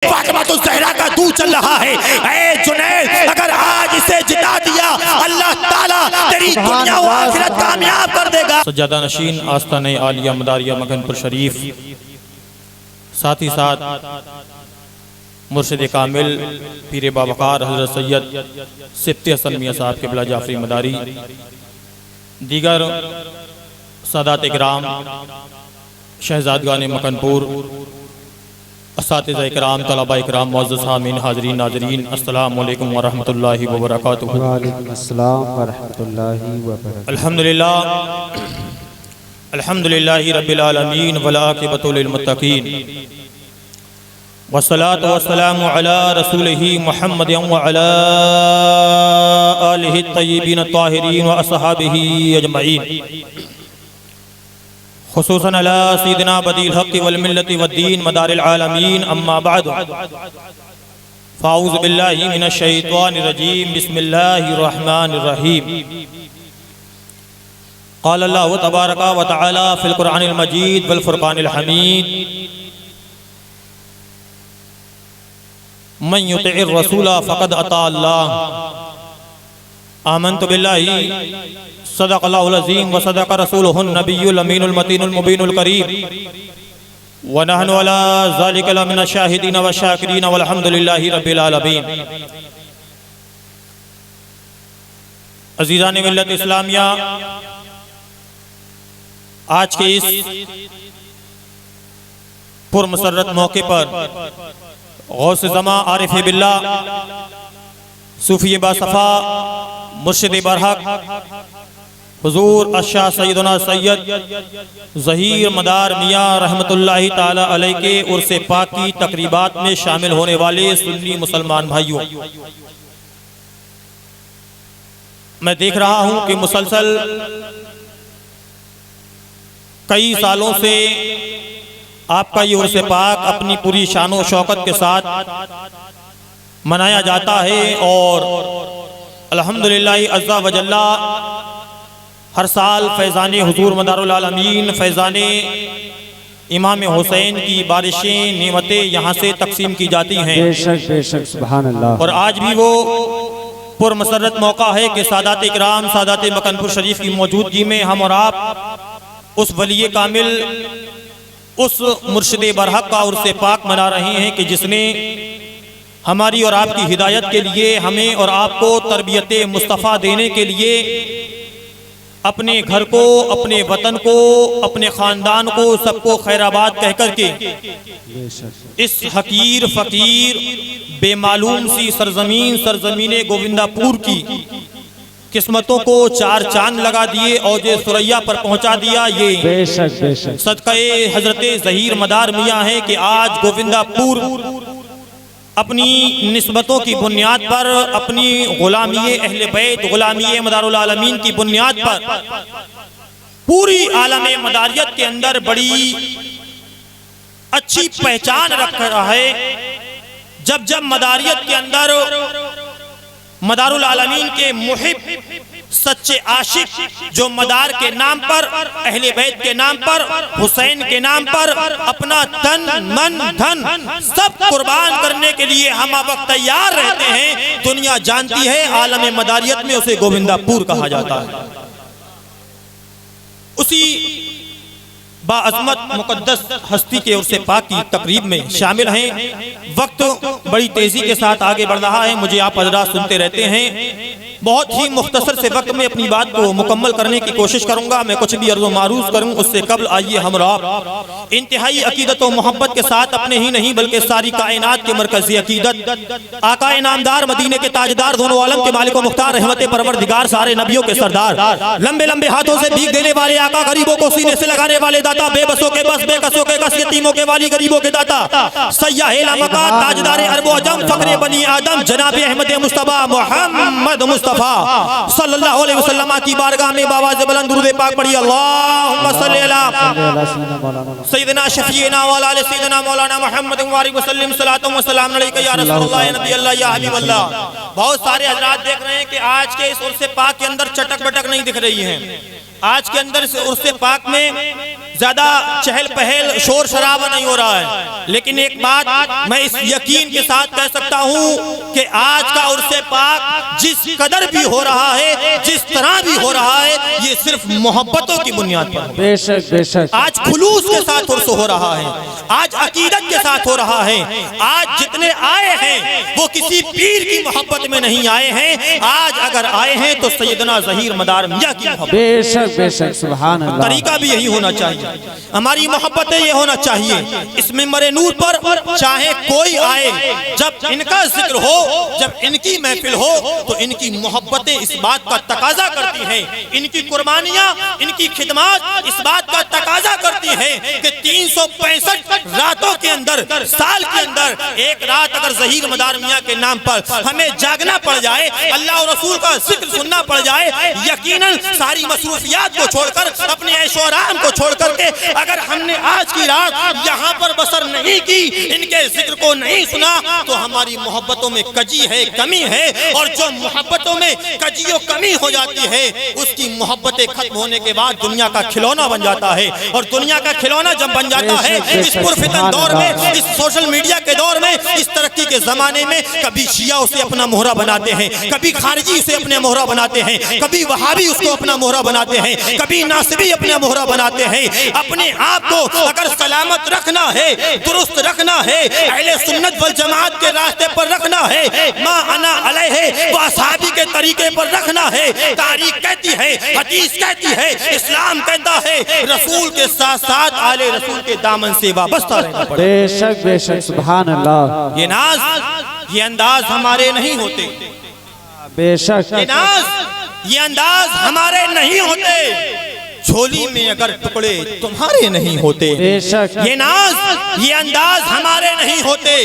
فاطمۃ الزہرا کا دودھ چل رہا ہے۔ اے جنید اگر آج اسے جتا دیا اللہ تعالیٰ تیری دنیا و آخرت کامیاب کر دے گا۔ سجادہ نشین آستانہ عالیہ مداریہ مکن پور شریف، ساتھ ہی ساتھ مرشد کامل پیر باوقار حضرت سید سبت حسن میاں صاحب قبلہ جعفری مداری، دیگر سادات اکرام، شہزادگان مکن پور، اساتذہ اکرام، طلبہ اکرام، معزز حامین، حاضرین ناظرین، السلام علیکم ورحمۃ اللہ وبرکاتہ۔ وعلیکم السلام ورحمۃ اللہ وبرکاتہ۔ الحمدللہ رب العالمین والعاقبۃ للمتقین، والصلاة والسلام علی رسولہ محمد وعلی آلہ الطیبین الطاہرین واصحابہ اجمعین، خصوصاً علی سیدنا بدی الحق والملت والدین مدار العالمین، اما بعد فاعوذ باللہ من الشیطان الرجیم، بسم اللہ الرحمن الرحیم۔ قال اللہ تبارک و تعالی فی القرآن المجید والفرقان الحمید، من یطع الرسول فقد اطاع اللہ، آمنت باللہ صدق اللہ العظیم وصدق رسولہ النبی الامین المتین المبین الکریم، ونحن علی ذالک لمن الشاہدین والشاکرین والحمدللہ رب العالمین۔ عزیزان ملت اسلامیہ، آج کے اس پرمسرت موقع پر غوث زمان عارف باللہ، صوفی باصفا، مرشد برحق حضور الشاہ سیدنا سید ظہیر مدار میاں رحمت اللہ تعالی علیہ کے عرس پاک کی تقریبات میں شامل ہونے والے سنی مسلمان بھائیوں، میں دیکھ رہا ہوں کہ مسلسل کئی سالوں سے آپ کا یہ عرس پاک اپنی پوری شان و شوکت کے ساتھ منایا جاتا ہے، اور الحمدللہ عز و جل ہر سال فیضان حضور مدار العالمین، فیضان امام حسین کی بارشیں، نعمتیں یہاں سے تقسیم کی جاتی ہیں۔ بے شک بے شک، سبحان اللہ۔ اور آج بھی وہ پرمسرت موقع ہے کہ سادات اکرام، سادات مکن پور شریف کی موجودگی میں ہم اور آپ اس ولی کامل، اس مرشد برحق کا عرس پاک منا رہے ہیں کہ جس نے ہماری اور آپ کی ہدایت کے لیے، ہمیں اور آپ کو تربیت مصطفیٰ دینے کے لیے اپنے گھر کو، اپنے وطن کو، اپنے خاندان کو، سب کو خیر آباد کہہ کر کے اس حقیر فقیر بے معلوم سی سرزمین گووندہ پور کی قسمتوں کو چار چاند لگا دیے، اوج ثریا پر پہنچا دیا۔ یہ بے شک بے شک صدقہ حضرت ظہیر مدار میاں ہے کہ آج گووندہ پور اپنی نسبتوں کی بنیاد پر، اپنی غلامی اہل بیت، غلامی مدار العالمین کی بنیاد پر پوری عالم مداریت کے اندر بڑی اچھی پہچان رکھ رہا ہے۔ جب جب مداریت کے اندر مدار العالمین کے محب سچے عاشق جو مدار کے نام پر، اہل بیت کے نام پر، حسین کے نام پر اپنا تن من دھن سب قربان کرنے کے لیے ہم وقت تیار رہتے ہیں، دنیا جانتی ہے عالم مداریت میں اسے گووندہ پور کہا جاتا ہے۔ اسی باعظمت مقدس ہستی کے عرس پاک کی تقریب میں شامل ہیں۔ وقت بڑی تیزی کے ساتھ آگے بڑھ رہا ہے، مجھے آپ حضرات سنتے رہتے ہیں۔ بہت ہی مختصر سے وقت میں اپنی بات کو مکمل کرنے کی کوشش کروں گا۔ میں کچھ بھی عرض و معروض کروں اس سے قبل آئیے ہم آپ انتہائی عقیدت و محبت کے ساتھ اپنے ہی نہیں بلکہ ساری کائنات کے مرکزی عقیدت، آقا انعامدار، مدینے کے تاجدار، دونوں عالم کے مالک و مختار، رحمت پروردگار، سارے نبیوں کے سردار، لمبے لمبے ہاتھوں سے بھیک دینے والے آقا، غریبوں کو سینے سے لگانے والے داتا، بے بسوں کے بس، بے کسوں کے کس، یتیموں کے والی، غریبوں کے داتا، سیاح لامکان، تاجدار عرب و عجم، فخر بنی آدم، جناب احمد مصطفیٰ محمد مصطفیٰ صلی اللہ علیہ وسلم کی بارگاہ میں باواز بلند درود پاک پڑھی۔ اللہم صلی علی سیدنا شفیعنا وعلی آل سیدنا مولانا محمد وآلہ وسلم، صلاۃ و سلام علیکہ یا رسول اللہ، یا نبی اللہ، یا حبیب اللہ۔ بہت سارے حضرات دیکھ رہے ہیں کہ آج کے اس عرس پاک کے اندر چٹک بٹک نہیں دکھ رہی ہیں۔ آج کے اندر اس عرس پاک میں زیادہ چہل پہل شور شرابہ نہیں ہو رہا ہے، لیکن ایک بات میں اس یقین کے ساتھ کہہ سکتا ہوں کہ آج کا عرس پاک جس قدر بھی ہو رہا ہے، جس طرح بھی ہو رہا ہے، یہ صرف محبتوں کی بنیاد پر ہے۔ بے شک بے شک، آج خلوص کے ساتھ عرس ہو رہا ہے، آج عقیدت کے ساتھ ہو رہا ہے۔ آج جتنے آئے ہیں وہ کسی پیر کی محبت میں نہیں آئے ہیں، آج اگر آئے ہیں تو سیدنا ظہیر مدار میاں کی محبت۔ بے شک سبحان اللہ۔ طریقہ بھی یہی ہونا چاہیے، ہماری محبتیں یہ ہونا چاہیے۔ اس ممبر نور پر چاہے کوئی آئے، جب ان کا ذکر ہو، جب ان کی محفل ہو تو ان کی محبتیں اس بات کا تقاضا کرتی ہیں، ان کی قربانیاں، ان کی خدمات اس بات کا تقاضا کرتی ہیں کہ 365 راتوں کے اندر، سال کے اندر ایک رات اگر ظہیر مدار میاں کے نام پر ہمیں جاگنا پڑ جائے، اللہ اور رسول کا ذکر سننا پڑ جائے، یقیناً ساری مصروفیات کو چھوڑ کر، اپنے عیش و آرام کو چھوڑ کر کے اگر ہم نے آج کی رات یہاں پر بسر نہیں کی، ان کے ذکر کو نہیں سنا، تو ہماری محبتوں میں کجی ہے، کمی ہے۔ اور جو محبتوں میں کجی و کمی ہو جاتی ہے، اس کی محبتیں ختم ہونے کے بعد دنیا کا کھلونا بن جاتا ہے۔ اور دنیا کا کھلونا جب بن جاتا ہے، اس پرفتن دور میں، اس سوشل میڈیا کے دور میں، اس ترقی کے زمانے میں، کبھی شیعہ اسے اپنا مہرہ بناتے ہیں، کبھی خارجی اسے اپنے مہرہ بناتے ہیں، کبھی وہابی اس کو اپنا مہرہ بناتے ہیں، کبھی ناصبی اپنے مہرہ بناتے ہیں۔ اپنے آپ کو اگر سلامت رکھنا ہے، درست رکھنا ہے، اہل سنت والجماعت کے راستے پر رکھنا ہے، ما انا علیہ و اصحابی کے طریقے پر رکھنا ہے، تاریخ کہتی ہے، حدیث کہتی ہے، اسلام کہتا ہے، رسول کے ساتھ ساتھ آل رسول کے دامن سے وابستہ رہنا پڑے۔ بے شک سبحان اللہ۔ یہ ناز، یہ انداز ہمارے نہیں ہوتے، بے شک، یہ ناز، یہ انداز ہمارے نہیں ہوتے، جھولی میں اگر ٹکڑے تمہارے نہیں ہوتے۔ بے شک، یہ ناز، یہ انداز ہمارے نہیں ہوتے،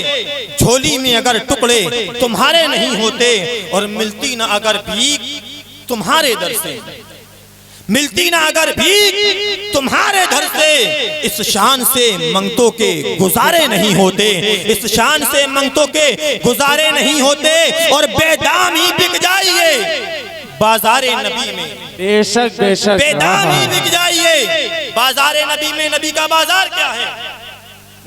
جھولی میں اگر ٹکڑے تمہارے نہیں ہوتے، اور ملتی نہ اگر بھیک تمہارے در سے، ملتی نہ اگر بھیک تمہارے گھر سے، اس شان سے منگتوں کے گزارے نہیں ہوتے، اس شان سے منگتوں کے گزارے نہیں ہوتے، اور بے دام ہی بک جائیے بازار نبی میں، بے شک بے دام ہی بک جائیے بازار نبی میں۔ نبی کا بازار کیا ہے؟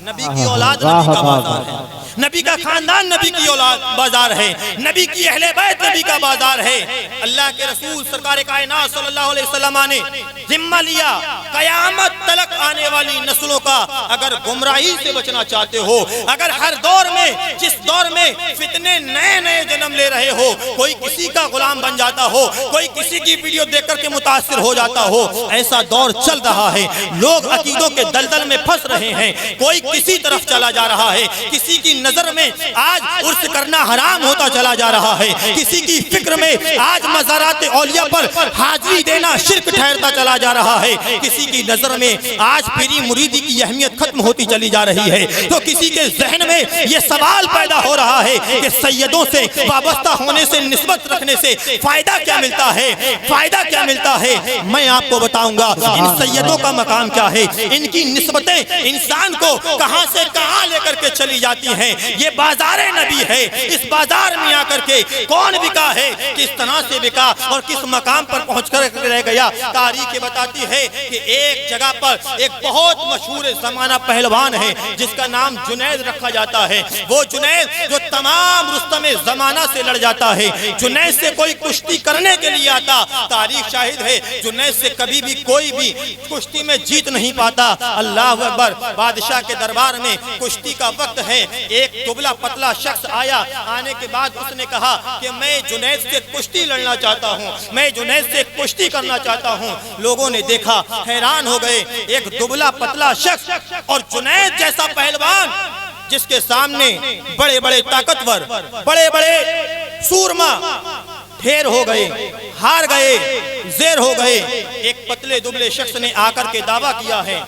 نبی کی اولاد نبی کا بازار ہے، نبی کا خاندان نبی کی اولاد بازار ہے، نبی کی اہل بیت نبی کا بازار ہے۔ اللہ کے رسول سرکار کائنات صلی اللہ علیہ وسلم نے ذمہ لیا، قیامت تلک آنے والی نسلوں کا اگر گمراہی سے بچنا چاہتے ہو، اگر ہر دور میں، جس دور میں فتنے نئے نئے جنم لے رہے ہو، کوئی کسی کا غلام بن جاتا ہو، کوئی کسی کی ویڈیو دیکھ کر کے متاثر ہو جاتا ہو، ایسا دور چل رہا ہے، لوگ عقیدوں کے دلدل میں پھنس رہے ہیں، کوئی کسی طرف چلا جا رہا ہے، کسی کی نظر میں آج عرس کرنا حرام ہوتا چلا جا رہا ہے، کسی کی فکر میں آج مزارات اولیاء پر حاضری دینا شرک ٹھہرتا چلا جا رہا ہے، کسی کی نظر میں آج پیری مریدی کی اہمیت ختم ہوتی چلی جا رہی ہے، تو کسی کے ذہن میں یہ سوال پیدا ہو رہا ہے کہ سیدوں سے وابستہ ہونے سے، نسبت رکھنے سے فائدہ کیا ملتا ہے، فائدہ کیا ملتا ہے؟ میں آپ کو بتاؤں گا ان سیدوں کا مقام کیا ہے، ان کی نسبتیں انسان کو کہاں سے کہاں لے کر کے چلی جاتی ہیں۔ یہ بازار نبی ہے، اس بازار میں آ کر کے کون بکا ہے، کس طرح سے بکا اور کس مقام پر پہنچ کر رہ گیا۔ تاریخ بتاتی ہے کہ ایک جگہ پر ایک بہت مشہور زمانہ پہلوان ہے جس کا نام جنید رکھا جاتا ہے، وہ جنید جو تمام رستم زمانہ سے لڑ جاتا ہے، جنید سے کوئی کشتی کرنے کے لیے آتا، تاریخ شاہد ہے جنید سے کبھی بھی کوئی بھی کشتی میں جیت نہیں پاتا۔ اللہ اکبر، بادشاہ کے دربار میں کشتی کا وقت ہے، ایک دبلا پتلا شخص آیا، آنے کے بعد اس نے کہا کہ میں جنید سے کشتی لڑنا چاہتا ہوں، میں جنید سے کشتی کرنا چاہتا ہوں۔ لوگوں نے دیکھا، حیران ہو گئے، ایک دبلا پتلا شخص اور جنید جیسا پہلوان جس کے سامنے بڑے بڑے طاقتور، بڑے بڑے سورما ڈھیر ہو گئے، ہار گئے، زیر ہو گئے۔ ایک پتلے دبلے شخص نے آ کر کے دعویٰ کیا ہے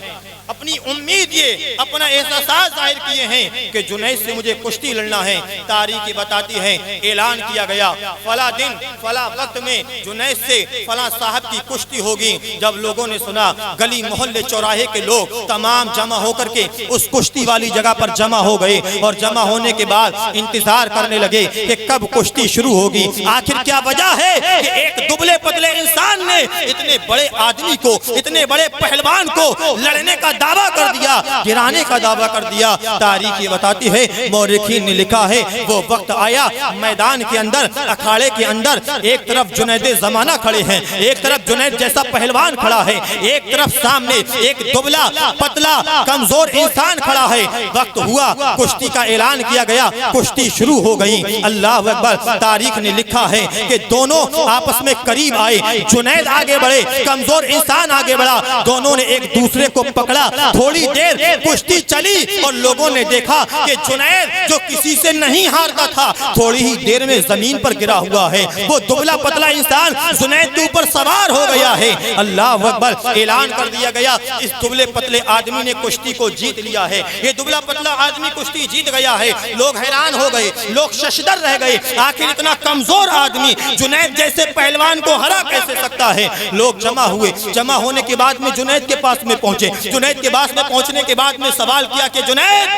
اپنی امید یہ اپنا احساسات ظاہر کیے ہیں کہ جنید سے مجھے کشتی لڑنا ہے۔ تاریخ بتاتی ہے اعلان کیا گیا فلاں دن فلاں وقت میں جنید سے فلاں صاحب کی کشتی ہوگی۔ جب لوگوں نے سنا گلی محلے چوراہے کے لوگ تمام جمع ہو کر کے اس کشتی والی جگہ پر جمع ہو گئے اور جمع ہونے کے بعد انتظار کرنے لگے کہ کب کشتی شروع ہوگی۔ آخر کیا وجہ ہے کہ ایک دبلے پتلے انسان نے اتنے بڑے آدمی کو اتنے بڑے پہلوان کو لڑنے کا دعویٰ کر دیا، گرانے کا دعویٰ کر دیا۔ تاریخ یہ بتاتی ہے مورخین نے لکھا ہے وہ وقت آیا میدان کے اندر اکھاڑے کے اندر ایک طرف جنید زمانہ کھڑے ہیں، ایک طرف جنید جیسا پہلوان کھڑا ہے، ایک طرف سامنے ایک دبلا پتلا کمزور انسان کھڑا ہے۔ وقت ہوا کشتی کا اعلان کیا گیا، کشتی شروع ہو گئی۔ اللہ اکبر۔ تاریخ نے لکھا ہے کہ دونوں آپس میں قریب آئے، جنید آگے بڑھے، کمزور انسان آگے بڑھا، دونوں نے ایک دوسرے کو پکڑا۔ تھوڑی دیر کشتی چلی اور لوگوں نے دیکھا کہ جنید جو کسی سے نہیں ہارتا تھا تھوڑی ہی دیر میں زمین پر گرا ہوا ہے، وہ دبلا پتلا انسان جنید کے اوپر سوار ہو گیا ہے۔ اللہ اکبر۔ اعلان کر دیا گیا اس دبلے پتلے آدمی نے کشتی کو جیت لیا ہے، یہ دبلا پتلا آدمی کشتی جیت گیا ہے۔ لوگ حیران ہو گئے، لوگ ششدر رہ گئے، آخر اتنا کمزور آدمی جنید جیسے پہلوان کو ہرا کیسے سکتا ہے؟ لوگ جمع ہوئے، جمع ہونے کے بعد میں جنید کے پاس میں پہنچے، جنید کے پاس میں پہنچنے کے بعد میں سوال کیا کہ جنید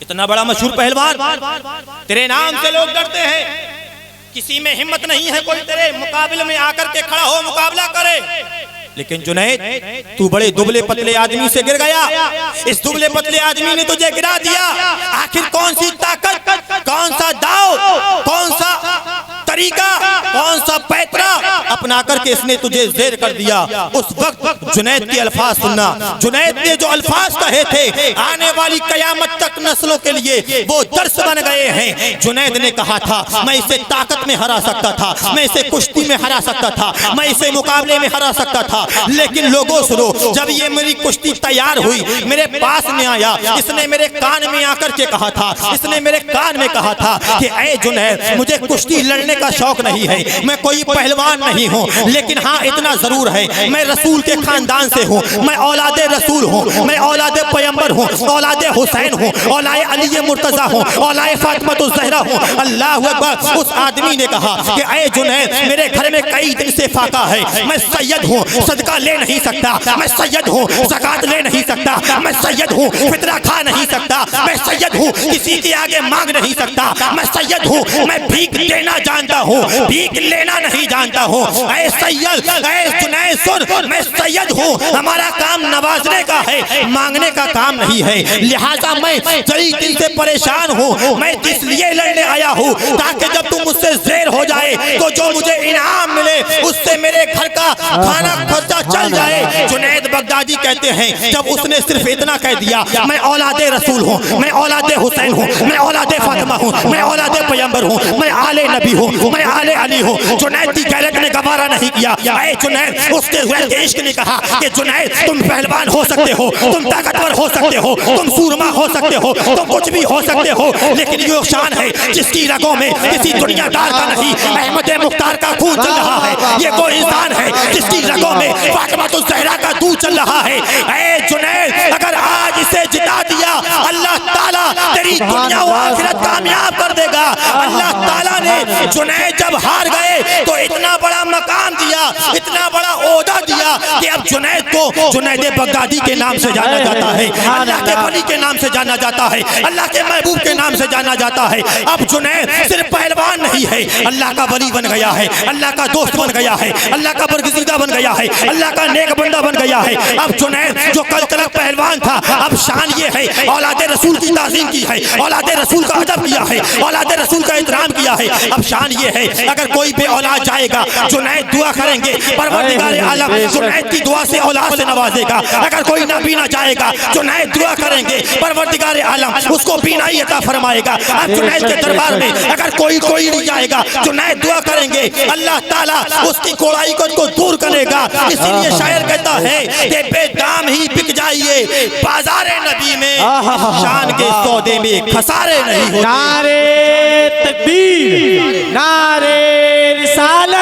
اتنا بڑا مشہور پہلوان، تیرے نام سے لوگ ڈرتے ہیں، کسی میں ہمت نہیں ہے کوئی تیرے مقابلے میں آ کر کے کھڑا ہو مقابلہ کرے، لیکن جنید تو بڑے دبلے پتلے آدمی سے گر گیا، اس دبلے پتلے آدمی نے تجھے گرا دیا۔ آخر کون سی طاقت، کون سا داؤ، کون سا طریقہ، کون سا پیترا اپنا کر کے اس نے تجھے زیر کر دیا؟ اس وقت جنید کے الفاظ سننا، جنید نے جو الفاظ کہے تھے آنے والی قیامت تک نسلوں کے لیے وہ درس بن گئے ہیں۔ جنید نے کہا تھا میں اسے طاقت میں ہرا سکتا تھا، میں اسے کشتی میں ہرا سکتا تھا، میں اسے مقابلے میں ہرا سکتا تھا، لیکن لوگوں سنو، جب یہ میری کشتی تیار ہوئی میرے پاس میں آیا، اس نے میرے کان میں آ کر کے کہا تھا، اس نے میرے کان میں کہا تھا کہ اے جنید مجھے کشتی لڑنے کا شوق نہیں ہے، میں کوئی پہلوان نہیں ہوں، لیکن ہاں اتنا ضرور ہے میں رسول کے خاندان سے ہوں، میں اولاد رسول ہوں، میں اولاد پیغمبر ہوں، اولاد حسین ہوں، اولاد علی مرتضیٰ ہوں، اولاد فاطمہ الزہرا ہوں۔ اللہ اکبر۔ اس آدمی نے کہا کہ اے جنید میرے گھر میں کئی دن سے فاقہ ہے، میں سید ہوں، صدقہ لے نہیں سکتا، میں سید ہوں، زکات لے نہیں سکتا، میں سید ہوں، فطرہ کھا نہیں سکتا، میں سید ہوں، کسی کے آگے مانگ نہیں سکتا، میں سید ہوں، میں بھیک دینا جانتا ہوں، بھیک لینا نہیں جانتا ہوں۔ اے سید، اے جنید سن، میں سید ہوں، ہمارا کام نوازنے کا ہے، مانگنے کا کام نہیں ہے، لہٰذا میں کئی دن سے پریشان ہوں، میں اس لیے لڑنے آیا ہوں تاکہ جب تم مجھ سے زیر ہو جائے تو جو مجھے انعام ملے اس سے میرے گھر کا کھانا خرچہ چل جائے۔ جنید بغدادی کہتے ہیں جب اس نے صرف اتنا کہہ دیا میں اولاد رسول ہوں، میں اولاد حسین ہوں، میں اولاد فاطمہ ہوں، میں اولاد پیغمبر ہوں، میں آل نبی ہوں، میں آل علی ہوں، جنید کی غیرت نے گوارا نہیں کیا۔ اے جنید، اس کے عشق نے کہا کہ جنید تم پہلوان ہو سکتے ہو، تم طاقتور ہو سکتے ہو، تم سورما ہو سکتے ہو، تم کچھ بھی ہو سکتے ہو، لیکن یہ شان ہے جس کی رگوں میں کسی دنیا دار کا نہیں، احمد مختار کا خون چل رہا ہے، یہ وہ انسان ہے جس کی رگوں میں فاطمہ الزہرا کا دودھ چل رہا ہے۔ اے جنید اگر آج اسے جتا دیا اللہ تعالیٰ تیری دنیا و آخرت کامیاب کر دے گا۔ اللہ تعالیٰ نے جنید جب ہار گئے تو اتنا بڑا مقام دیا، اتنا بڑا عہدہ دیا کہ اب جنید کو جنید بغدادی کے نام سے جانا جاتا ہے، اللہ کے ولی کے نام سے جانا جاتا ہے، اللہ کے محبوب کے نام سے جانا جاتا ہے۔ اب جنید صرف پہلوان نہیں ہے، اللہ کا ولی بن گیا ہے، اللہ کا دوست بن گیا ہے، اللہ کا برگزیدہ بن گیا ہے، اللہ کا نیک بندہ بن گیا ہے۔ اب جنید جو کل تلک پہلوان تھا اب شان یہ ہے اولاد رسول کی تعظیم کی ہے، اولاد رسول کا ادب کیا ہے، اولاد رسول کا احترام کیا ہے۔ اب شان یہ ہے اگر کوئی بے اولاد جائے گا جنید دعا کریں گے پروردگار عالم جنید کی دعا سے اولاد سے نوازے گا، اگر کوئی نابینا جائے گا جنید دعا کریں گے پروردگار عالم اس کو بینائی عطا فرمائے گا۔ اب جنید کے دربار میں اگر کوئی نہیں جائے گا جنید دعا کریں گے اللہ تعالیٰ اس کی کوڑائی کو دور کرے گا۔ اسی لیے شاعر کہتا ہے کہ بے دام ہی بک جائیے بازار نبی میں، شان کے سودے میں خسارے نہیں ہوتے۔ نعرے تکبیر، نعرے رسالت۔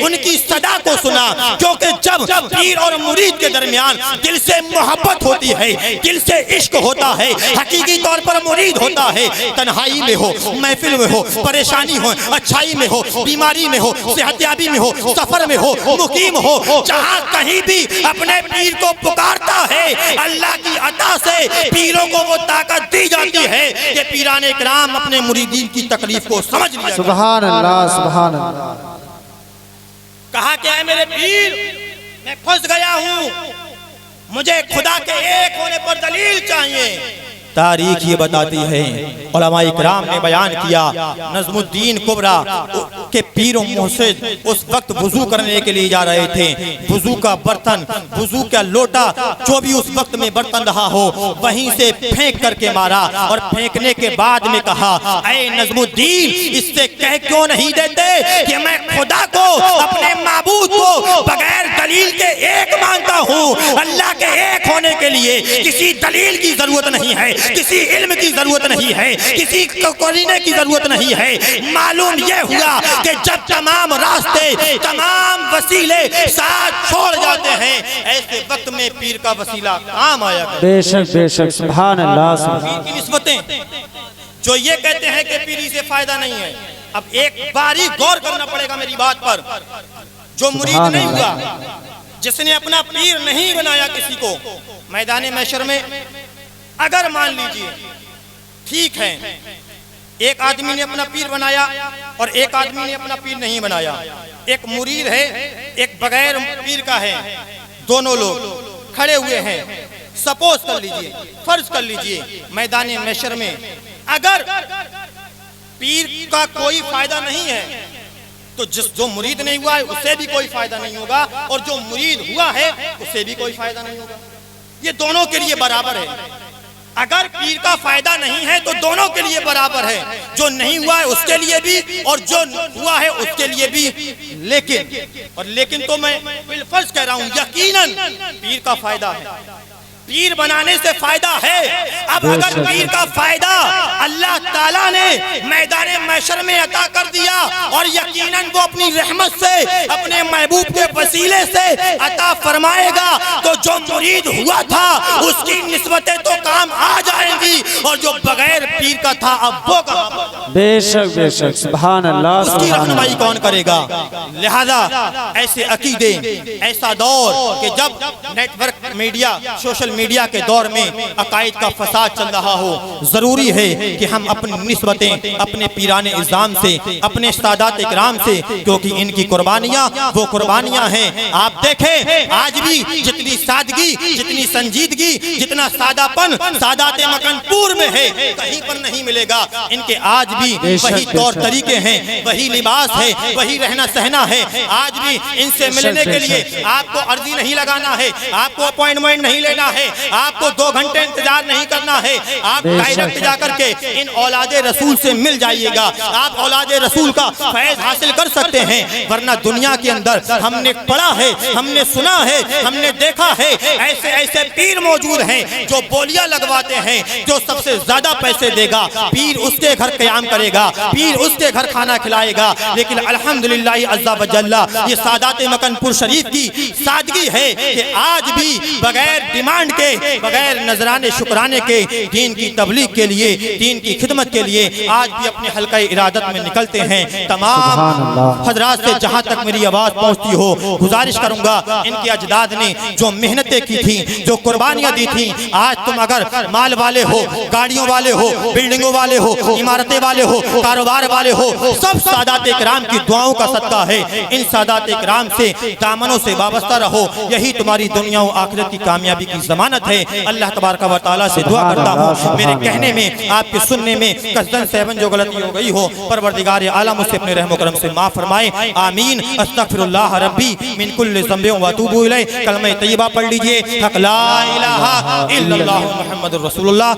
ان کی صدا کو سنا، کیونکہ جب پیر اور مرید کے درمیان دل سے محبت ہوتی ہے، دل سے عشق ہوتا ہے، حقیقی طور پر مرید ہوتا ہے، تنہائی میں ہو، محفل میں ہو، پریشانی ہو، اچھائی میں ہو، بیماری میں ہو، صحتیابی میں ہو، سفر میں ہو، مقیم ہو، جہاں کہیں بھی اپنے پیر کو پکارتا ہے، اللہ کی عطا سے پیروں کو وہ طاقت دی جاتی ہے کہ پیران اکرام اپنے مریدین کی تکلیف کو سمجھ لیا۔ سبحان اللہ سبحان اللہ۔ کہا کہ اے میرے پیر، میں پھنس گیا ہوں، مجھے خدا کے ایک ہونے پر دلیل چاہیے۔ تاریخ یہ بتاتی ہے، علماء اکرام نے بیان کیا، نظم الدین کبریٰ کے پیر و محسن اس وقت وضو کرنے کے لیے جا رہے تھے، وضو کا برتن، وضو کا لوٹا، جو بھی اس وقت میں برتن رہا ہو، وہیں سے پھینک کر کے مارا، اور پھینکنے کے بعد میں کہا، اے نظم الدین، اس سے کہہ کیوں نہیں دیتے کہ میں خدا کو، اپنے معبود کو بغیر دلیل کے ایک مانتا ہوں۔ اللہ کے ایک ہونے کے لیے کسی دلیل کی ضرورت نہیں ہے، کسی علم کی ضرورت نہیں ہے، کسی قرینے کی ضرورت نہیں ہے۔ معلوم یہ ہوا کہ جب تمام راستے، تمام وسیلے ساتھ چھوڑ جاتے ہیں، ایسے وقت میں پیر کا وسیلہ کام آیا کرے۔ بے شک سبحان اللہ سبحان پیر کی نسبتیں جو یہ کہتے ہیں کہ پیری سے فائدہ نہیں ہے، اب ایک باری غور کرنا پڑے گا میری بات پر۔ جو مرید نہیں ہوا، جس نے اپنا پیر نہیں بنایا کسی کو، میدان محشر میں اگر مان لیجئے ٹھیک ہے، ایک آدمی نے اپنا پیر بنایا اور ایک آدمی نے اپنا پیر نہیں بنایا، ایک مرید ہے ایک بغیر پیر کا ہے، دونوں لوگ کھڑے ہوئے ہیں، سپوز کر لیجئے، فرض کر لیجئے میدان محشر میں اگر پیر کا کوئی فائدہ نہیں ہے تو جو مرید نہیں ہوا ہے اسے بھی کوئی فائدہ نہیں ہوگا، اور جو مرید ہوا ہے اسے بھی کوئی فائدہ نہیں ہوگا۔ یہ دونوں کے لیے برابر ہے۔ اگر پیر کا فائدہ نہیں ہے تو دونوں کے لیے برابر ہے، جو نہیں ہوا ہے اس کے لیے بھی اور جو ہوا ہے اس کے لیے بھی۔ لیکن تو میں بالفرض کہہ رہا ہوں، یقیناً پیر کا فائدہ ہے، پیر بنانے سے فائدہ ہے۔ اب اگر پیر کا فائدہ اللہ تعالیٰ نے میدان محشر میں عطا کر دیا اور یقیناً وہ اپنی رحمت سے اپنے محبوب کے وسیلے سے عطا فرمائے گا، تو جو مرید ہوا تھا اس کی نسبتیں تو کام آ جائیں گی، اور جو بغیر پیر کا تھا اب وہ کہاں پر جائے گا؟ بے شک سبحان اللہ اس کی رہنمائی کون کرے گا؟ لہذا ایسے عقیدے، ایسا دور کہ جب network media, social media کے دور میں عقائد کا فساد چل رہا ہو، ضروری ہے کہ ہم اپنی نسبتیں اپنے پیران اعظام سے، اپنے سادات اکرام سے، کیونکہ ان کی قربانیاں وہ قربانیاں ہیں۔ آپ دیکھیں آج بھی جتنی سادگی، جتنی سنجیدگی، جتنا سادہ پن سادات مکن پور میں ہے کہیں پر نہیں ملے گا۔ ان کے آج بھی وہی طور طریقے ہیں، وہی لباس ہے، وہی رہنا سہنا ہے۔ آج بھی ان سے ملنے کے لیے آپ کو عرضی نہیں لگانا ہے، آپ کو اپوائنٹمنٹ نہیں لینا ہے، آپ کو 2 گھنٹے انتظار نہیں کرنا ہے، آپ ڈائریکٹ جا کر کے ان اولاد رسول سے مل جائیے گا، آپ اولاد رسول کا فیض حاصل کر سکتے ہیں۔ ورنہ دنیا کے اندر ہم نے پڑھا ہے، ہم نے سنا ہے، ہم نے دیکھا ہے، ایسے ایسے پیر موجود ہیں جو بولیاں لگواتے ہیں، جو سب سے زیادہ پیسے دے گا پیر اس کے گھر قیام کرے گا، پیر اس کے گھر کھانا کھلائے گا۔ لیکن الحمدللہ عز و جل یہ سادات مکن پور شریف کی سادگی ہے کہ آج بھی بغیر ڈیمانڈ کے، بغیر نذرانے شکرانے کے دین کی تبلیغ کے لیے، دین کی خدمت کے لیے آج بھی اپنے حلقہ ارادت میں نکلتے ہیں۔ تمام حضرات سے جہاں تک میری آواز پہنچتی ہو گزارش کروں گا، ان کے اجداد نے جو محنتیں کی تھیں، جو قربانیاں دی تھیں، آج تم اگر مال والے ہو، گاڑیوں والے ہو، بلڈنگوں والے ہو، عمارتیں والے ہو، کاروبار والے ہو، سب سادات اکرام کی دعاؤں کا صدقہ ہے۔ ان سادات اکرام سے دامنوں سے وابستہ رہو، یہی تمہاری دنیا و آخرت کی کامیابی کی ضمانت ہے۔ اللہ تبارک و تعالیٰ سے دعا کرتا ہوں میرے کہنے میں، آپ کے سننے میں قصداً سہون جو غلطی ہو گئی ہو، پروردگار عالم اسے اپنے رحم و کرم سے معاف فرمائے، آمین۔ استغفر اللہ ربی من کل ذنب و اتوب الیہ۔ کلمہ طیبہ پڑھ لیجئے، حق لا الہ الا اللہ محمد رسول اللہ۔